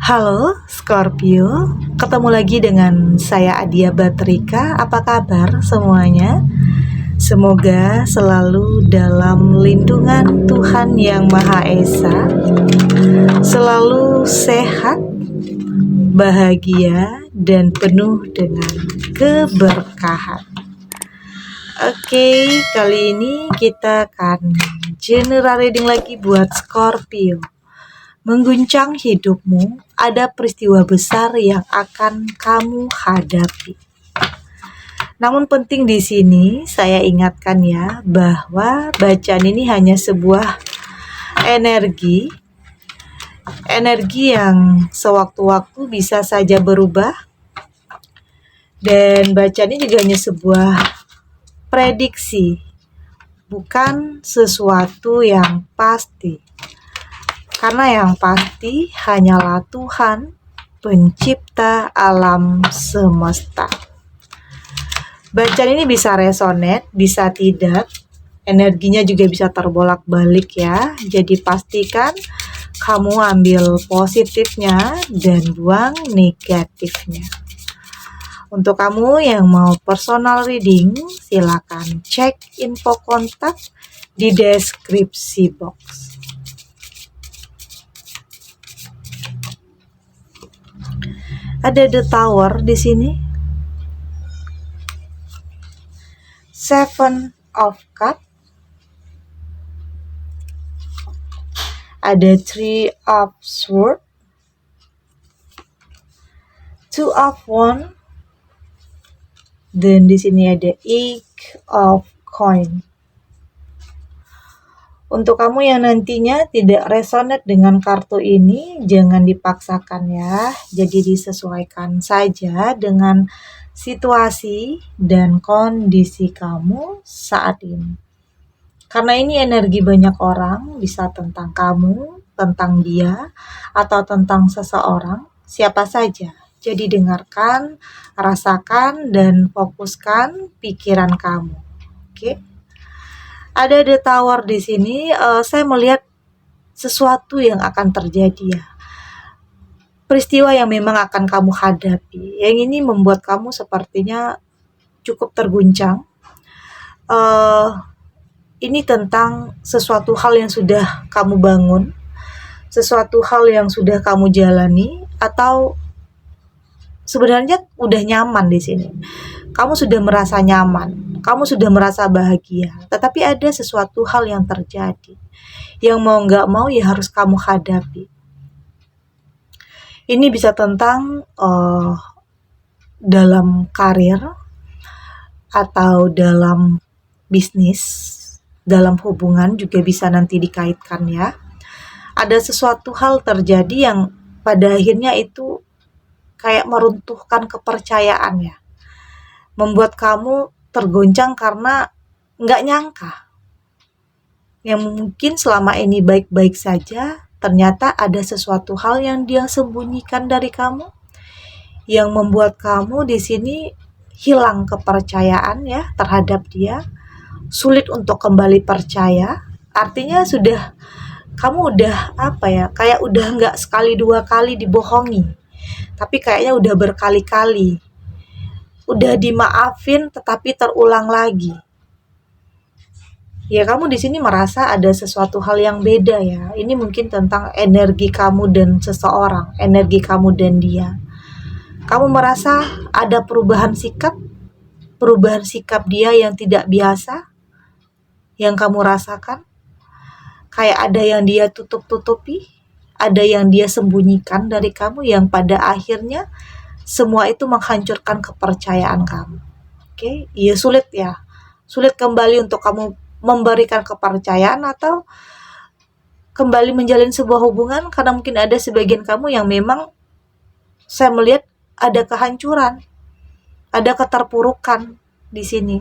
Halo Scorpio, ketemu lagi dengan saya Adia Batrika. Apa kabar semuanya? Semoga selalu dalam lindungan Tuhan Yang Maha Esa, selalu sehat, bahagia, dan penuh dengan keberkahan. Oke, kali ini kita akan general reading lagi buat Scorpio. Mengguncang hidupmu, ada peristiwa besar yang akan kamu hadapi. Namun penting di sini saya ingatkan ya, bahwa bacaan ini hanya sebuah energi yang sewaktu-waktu bisa saja berubah. Dan bacaan ini juga hanya sebuah prediksi, bukan sesuatu yang pasti. Karena yang pasti hanyalah Tuhan, pencipta alam semesta. Bacaan ini bisa resonate, bisa tidak. Energinya juga bisa terbolak-balik ya. Jadi pastikan kamu ambil positifnya dan buang negatifnya. Untuk kamu yang mau personal reading, silakan cek info kontak di deskripsi box. Ada The Tower di sini. Seven of Cups. Ada Three of Swords. Two of Wands. Dan di sini ada Eight of Coins. Untuk kamu yang nantinya tidak resonate dengan kartu ini, jangan dipaksakan ya. Jadi disesuaikan saja dengan situasi dan kondisi kamu saat ini. Karena ini energi banyak orang, bisa tentang kamu, tentang dia, atau tentang seseorang, siapa saja. Jadi dengarkan, rasakan, dan fokuskan pikiran kamu. Oke? Ada The Tower di sini. Saya melihat sesuatu yang akan terjadi ya. Peristiwa yang memang akan kamu hadapi. Yang ini membuat kamu sepertinya cukup terguncang. Ini tentang sesuatu hal yang sudah kamu bangun, sesuatu hal yang sudah kamu jalani, atau sebenarnya udah nyaman di sini. Kamu sudah merasa nyaman, kamu sudah merasa bahagia, tetapi ada sesuatu hal yang terjadi, yang mau nggak mau ya harus kamu hadapi. Ini bisa tentang dalam karir, atau dalam bisnis, dalam hubungan juga bisa nanti dikaitkan ya. Ada sesuatu hal terjadi yang pada akhirnya itu kayak meruntuhkan kepercayaan ya. Membuat kamu tergoncang karena nggak nyangka. Yang mungkin selama ini baik-baik saja, ternyata ada sesuatu hal yang dia sembunyikan dari kamu, yang membuat kamu di sini hilang kepercayaan ya terhadap dia, sulit untuk kembali percaya. Artinya kamu udah kayak udah nggak sekali dua kali dibohongi, tapi kayaknya udah berkali-kali. Udah dimaafin tetapi terulang lagi. Ya kamu di sini merasa ada sesuatu hal yang beda ya. Ini mungkin tentang energi kamu dan seseorang, energi kamu dan dia. Kamu merasa ada perubahan sikap dia yang tidak biasa yang kamu rasakan. Kayak ada yang dia tutup-tutupi, ada yang dia sembunyikan dari kamu, yang pada akhirnya semua itu menghancurkan kepercayaan kamu. Oke, iya sulit kembali untuk kamu memberikan kepercayaan atau kembali menjalin sebuah hubungan, karena mungkin ada sebagian kamu yang memang saya melihat ada kehancuran, ada keterpurukan di sini.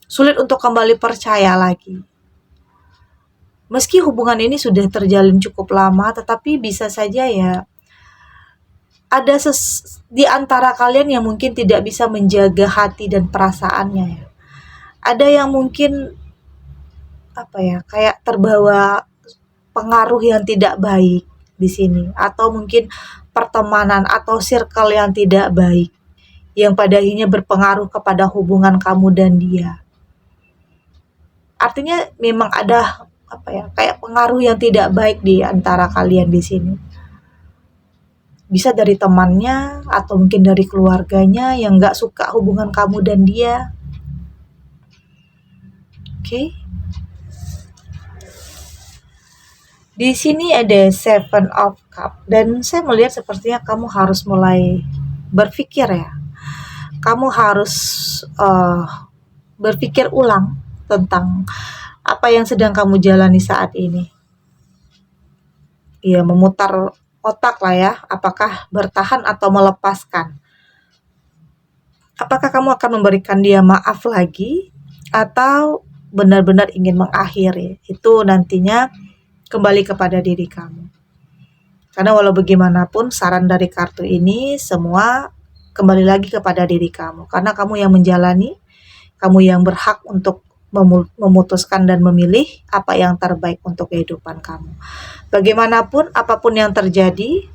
Sulit untuk kembali percaya lagi. Meski hubungan ini sudah terjalin cukup lama, tetapi bisa saja ya ada di antara kalian yang mungkin tidak bisa menjaga hati dan perasaannya ya. Ada yang mungkin kayak terbawa pengaruh yang tidak baik. di sini, atau mungkin pertemanan atau circle yang tidak baik yang pada akhirnya berpengaruh kepada hubungan kamu dan dia. Artinya memang ada kayak pengaruh yang tidak baik di antara kalian di sini. Bisa dari temannya atau mungkin dari keluarganya yang nggak suka hubungan kamu dan dia. Oke. Di sini ada Seven of Cup dan saya melihat sepertinya kamu harus mulai berpikir ya. Kamu harus berpikir ulang tentang apa yang sedang kamu jalani saat ini. Ya, memutar otak lah ya, apakah bertahan atau melepaskan. Apakah kamu akan memberikan dia maaf lagi atau benar-benar ingin mengakhiri? Itu nantinya kembali kepada diri kamu. Karena walau bagaimanapun saran dari kartu ini semua kembali lagi kepada diri kamu. Karena kamu yang menjalani, kamu yang berhak untuk memutuskan dan memilih apa yang terbaik untuk kehidupan kamu. Bagaimanapun, apapun yang terjadi,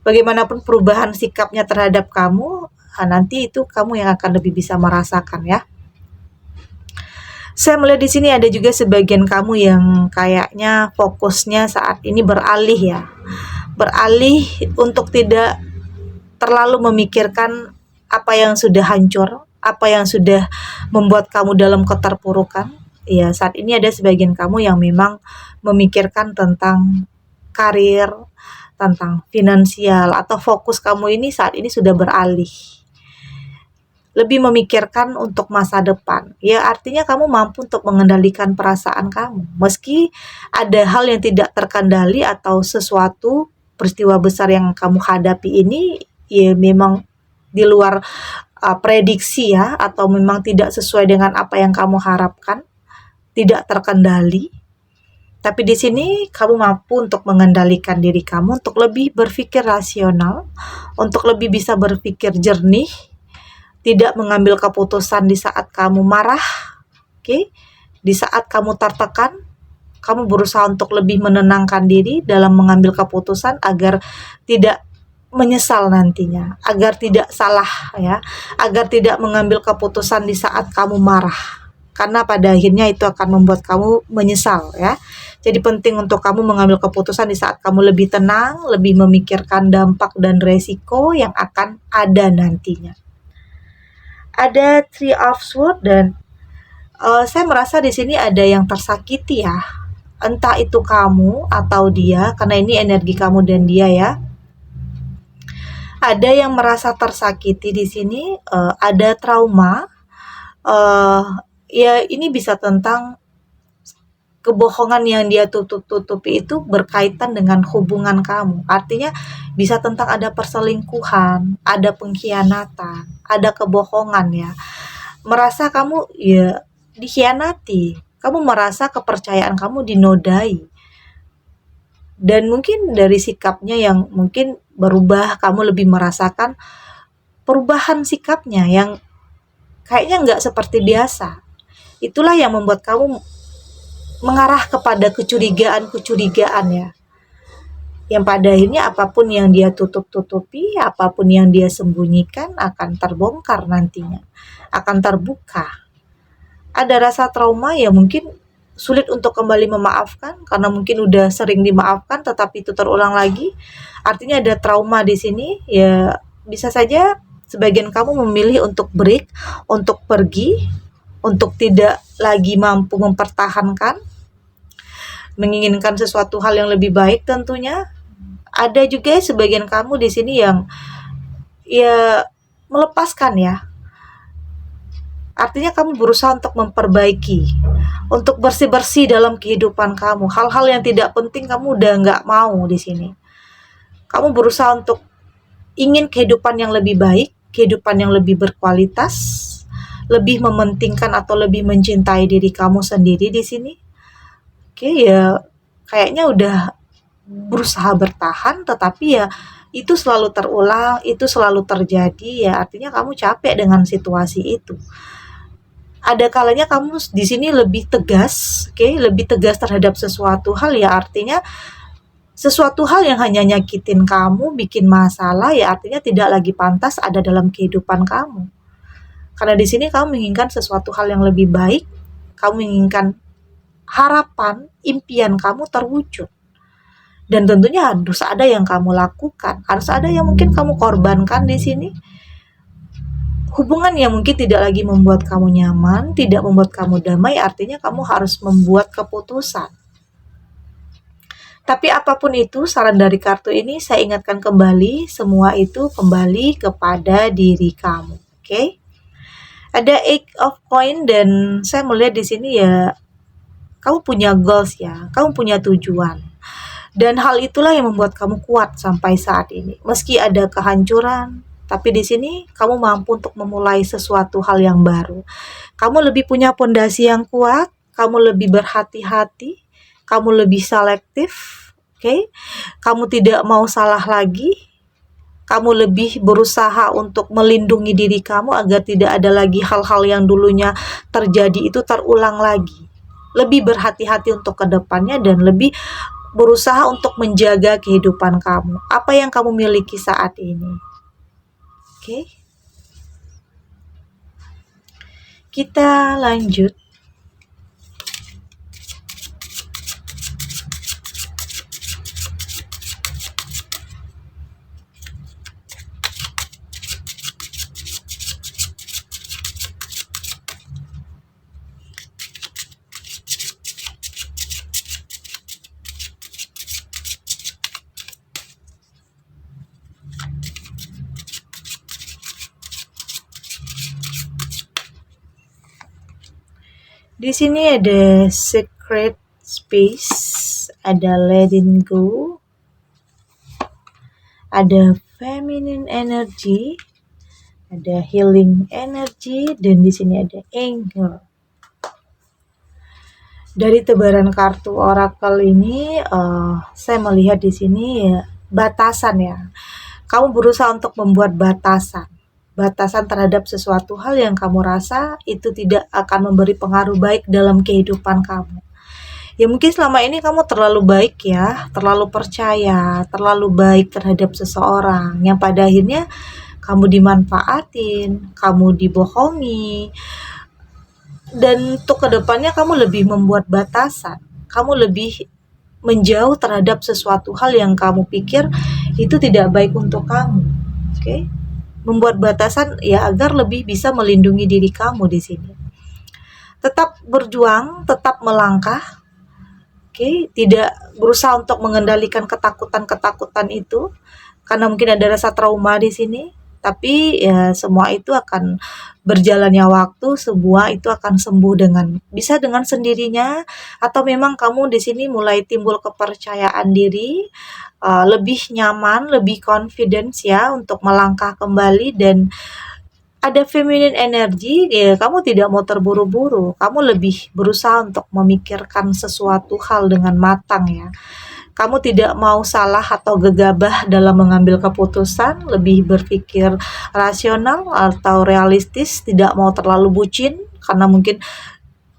bagaimanapun perubahan sikapnya terhadap kamu, nanti itu kamu yang akan lebih bisa merasakan ya. Saya melihat di sini ada juga sebagian kamu yang kayaknya fokusnya saat ini beralih ya. Beralih untuk tidak terlalu memikirkan apa yang sudah hancur, apa yang sudah membuat kamu dalam keterpurukan. Ya, saat ini ada sebagian kamu yang memang memikirkan tentang karir, tentang finansial, atau fokus kamu ini saat ini sudah beralih. Lebih memikirkan untuk masa depan. Ya, artinya kamu mampu untuk mengendalikan perasaan kamu. Meski ada hal yang tidak terkendali atau sesuatu peristiwa besar yang kamu hadapi ini ya memang di luar prediksi ya, atau memang tidak sesuai dengan apa yang kamu harapkan, tidak terkendali. Tapi di sini kamu mampu untuk mengendalikan diri kamu, untuk lebih berpikir rasional, untuk lebih bisa berpikir jernih, tidak mengambil keputusan di saat kamu marah, oke? Di saat kamu tertekan, kamu berusaha untuk lebih menenangkan diri dalam mengambil keputusan agar tidak menyesal nantinya, agar tidak salah ya, agar tidak mengambil keputusan di saat kamu marah. Karena pada akhirnya itu akan membuat kamu menyesal ya. Jadi penting untuk kamu mengambil keputusan di saat kamu lebih tenang, lebih memikirkan dampak dan resiko yang akan ada nantinya. Ada Three of Swords dan saya merasa di sini ada yang tersakiti ya. Entah itu kamu atau dia, karena ini energi kamu dan dia ya. Ada yang merasa tersakiti di sini, ada trauma. Ya ini bisa tentang kebohongan yang dia tutupi itu berkaitan dengan hubungan kamu. Artinya bisa tentang ada perselingkuhan, ada pengkhianatan, ada kebohongan ya. Merasa kamu ya dikhianati, kamu merasa kepercayaan kamu dinodai. Dan mungkin dari sikapnya yang mungkin berubah, kamu lebih merasakan perubahan sikapnya yang kayaknya nggak seperti biasa. Itulah yang membuat kamu mengarah kepada kecurigaan ya. Yang pada akhirnya apapun yang dia tutupi, apapun yang dia sembunyikan akan terbongkar nantinya, akan terbuka. Ada rasa trauma yang mungkin sulit untuk kembali memaafkan karena mungkin udah sering dimaafkan tetapi itu terulang lagi. Artinya ada trauma di sini ya, bisa saja sebagian kamu memilih untuk break, untuk pergi, untuk tidak lagi mampu mempertahankan, menginginkan sesuatu hal yang lebih baik tentunya. Ada juga sebagian kamu di sini yang ya melepaskan ya. Artinya kamu berusaha untuk memperbaiki, untuk bersih-bersih dalam kehidupan kamu. Hal-hal yang tidak penting kamu udah nggak mau di sini. Kamu berusaha untuk ingin kehidupan yang lebih baik, kehidupan yang lebih berkualitas, lebih mementingkan atau lebih mencintai diri kamu sendiri di sini. Oke ya, kayaknya udah berusaha bertahan, tetapi ya itu selalu terulang, itu selalu terjadi ya. Artinya kamu capek dengan situasi itu. Ada kalanya kamu di sini lebih tegas, lebih tegas terhadap sesuatu hal ya. Artinya Sesuatu hal yang hanya nyakitin kamu, bikin masalah, ya artinya tidak lagi pantas ada dalam kehidupan kamu. Karena di sini kamu menginginkan sesuatu hal yang lebih baik, kamu menginginkan harapan, impian kamu terwujud. Dan tentunya harus ada yang kamu lakukan, harus ada yang mungkin kamu korbankan di sini. Hubungan yang mungkin tidak lagi membuat kamu nyaman, tidak membuat kamu damai, artinya kamu harus membuat keputusan. Tapi apapun itu, saran dari kartu ini saya ingatkan kembali, semua itu kembali kepada diri kamu. Oke? Ada 8 of coin dan saya melihat di sini ya, kamu punya goals ya, kamu punya tujuan. Dan hal itulah yang membuat kamu kuat sampai saat ini. Meski ada kehancuran, tapi di sini kamu mampu untuk memulai sesuatu hal yang baru. Kamu lebih punya pondasi yang kuat, kamu lebih berhati-hati, kamu lebih selektif, oke? Kamu tidak mau salah lagi. Kamu lebih berusaha untuk melindungi diri kamu agar tidak ada lagi hal-hal yang dulunya terjadi itu terulang lagi. Lebih berhati-hati untuk kedepannya dan lebih berusaha untuk menjaga kehidupan kamu. Apa yang kamu miliki saat ini. Oke? Kita lanjut. Di sini ada secret space, ada letting go, ada feminine energy, ada healing energy, dan di sini ada anger. Dari tebaran kartu oracle ini, saya melihat di sini ya batasan ya. Kamu berusaha untuk membuat batasan terhadap sesuatu hal yang kamu rasa itu tidak akan memberi pengaruh baik dalam kehidupan kamu. Ya mungkin selama ini kamu terlalu baik ya, terlalu percaya, terlalu baik terhadap seseorang yang pada akhirnya kamu dimanfaatin, kamu dibohongi, dan untuk kedepannya kamu lebih membuat batasan, kamu lebih menjauh terhadap sesuatu hal yang kamu pikir itu tidak baik untuk kamu. Oke? Membuat batasan ya agar lebih bisa melindungi diri kamu di sini. Tetap berjuang, tetap melangkah. Oke, tidak berusaha untuk mengendalikan ketakutan-ketakutan itu karena mungkin ada rasa trauma di sini. Tapi ya semua itu akan berjalannya waktu, semua itu akan sembuh bisa dengan sendirinya, atau memang kamu di sini mulai timbul kepercayaan diri, lebih nyaman, lebih confidence ya untuk melangkah kembali. Dan ada feminine energy ya, kamu tidak mau terburu-buru, kamu lebih berusaha untuk memikirkan sesuatu hal dengan matang ya. Kamu tidak mau salah atau gegabah dalam mengambil keputusan, lebih berpikir rasional atau realistis, tidak mau terlalu bucin, karena mungkin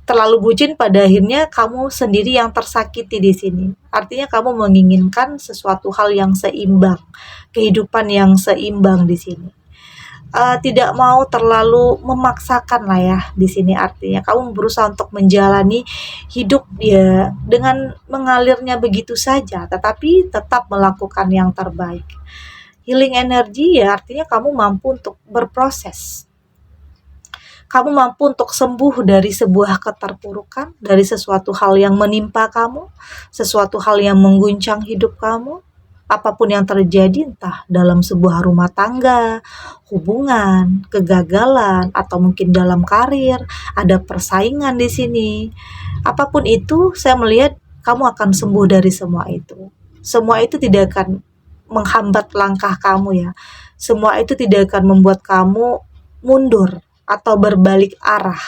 terlalu bucin pada akhirnya kamu sendiri yang tersakiti di sini. Artinya kamu menginginkan sesuatu hal yang seimbang, kehidupan yang seimbang di sini. Tidak mau terlalu memaksakan lah ya di sini, artinya kamu berusaha untuk menjalani hidup ya dengan mengalirnya begitu saja, tetapi tetap melakukan yang terbaik. Healing energy ya artinya kamu mampu untuk berproses. Kamu mampu untuk sembuh dari sebuah keterpurukan, dari sesuatu hal yang menimpa kamu, sesuatu hal yang mengguncang hidup kamu. Apapun yang terjadi, entah dalam sebuah rumah tangga, hubungan, kegagalan, atau mungkin dalam karir, ada persaingan di sini. Apapun itu, saya melihat kamu akan sembuh dari semua itu. Semua itu tidak akan menghambat langkah kamu ya. Semua itu tidak akan membuat kamu mundur atau berbalik arah.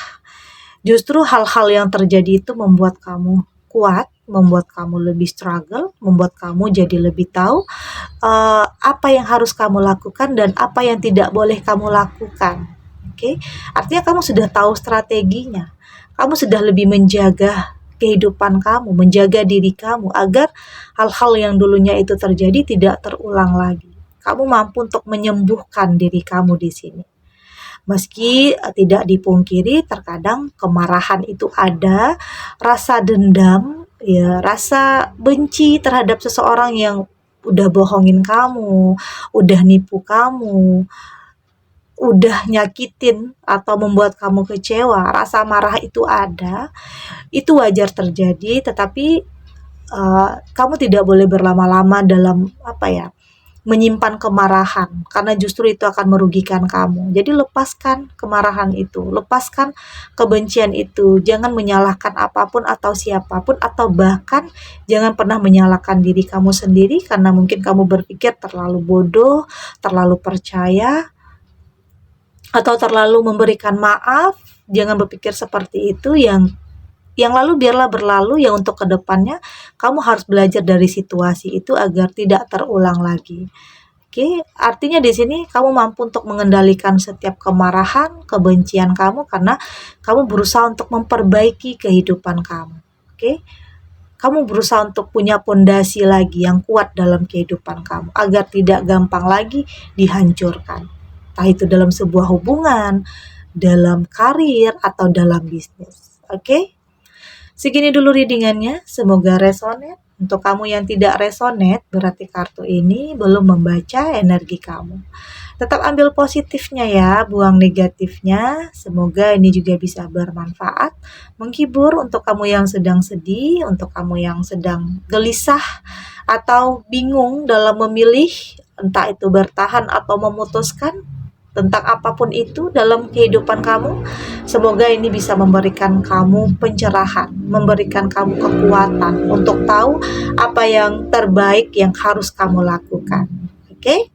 Justru hal-hal yang terjadi itu membuat kamu kuat, membuat kamu lebih struggle, membuat kamu jadi lebih tahu apa yang harus kamu lakukan dan apa yang tidak boleh kamu lakukan. Oke, artinya kamu sudah tahu strateginya, kamu sudah lebih menjaga kehidupan kamu, menjaga diri kamu agar hal-hal yang dulunya itu terjadi tidak terulang lagi. Kamu mampu untuk menyembuhkan diri kamu di sini. Meski tidak dipungkiri terkadang kemarahan itu ada, rasa dendam, ya, rasa benci terhadap seseorang yang udah bohongin kamu, udah nipu kamu, udah nyakitin atau membuat kamu kecewa, rasa marah itu ada, itu wajar terjadi, tetapi kamu tidak boleh berlama-lama dalam menyimpan kemarahan, karena justru itu akan merugikan kamu. Jadi lepaskan kemarahan itu, lepaskan kebencian itu, jangan menyalahkan apapun atau siapapun, atau bahkan jangan pernah menyalahkan diri kamu sendiri karena mungkin kamu berpikir terlalu bodoh, terlalu percaya, atau terlalu memberikan maaf. Jangan berpikir seperti itu. Yang lalu biarlah berlalu, yang untuk kedepannya kamu harus belajar dari situasi itu agar tidak terulang lagi. Oke, artinya di sini kamu mampu untuk mengendalikan setiap kemarahan, kebencian kamu karena kamu berusaha untuk memperbaiki kehidupan kamu. Oke, kamu berusaha untuk punya pondasi lagi yang kuat dalam kehidupan kamu agar tidak gampang lagi dihancurkan. Entah itu dalam sebuah hubungan, dalam karir, atau dalam bisnis. Oke? Segini dulu readingannya, semoga resonate. Untuk kamu yang tidak resonate, berarti kartu ini belum membaca energi kamu. Tetap ambil positifnya ya, buang negatifnya. Semoga ini juga bisa bermanfaat, menghibur untuk kamu yang sedang sedih, untuk kamu yang sedang gelisah atau bingung dalam memilih, entah itu bertahan atau memutuskan tentang apapun itu dalam kehidupan kamu. Semoga ini bisa memberikan kamu pencerahan, memberikan kamu kekuatan untuk tahu apa yang terbaik yang harus kamu lakukan. Oke?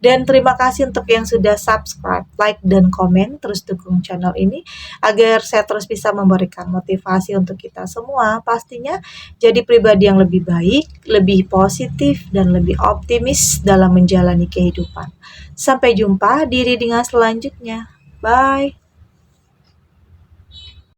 Dan terima kasih untuk yang sudah subscribe, like, dan komen. Terus dukung channel ini agar saya terus bisa memberikan motivasi untuk kita semua. Pastinya jadi pribadi yang lebih baik, lebih positif, dan lebih optimis dalam menjalani kehidupan. Sampai jumpa di readingan selanjutnya. Bye!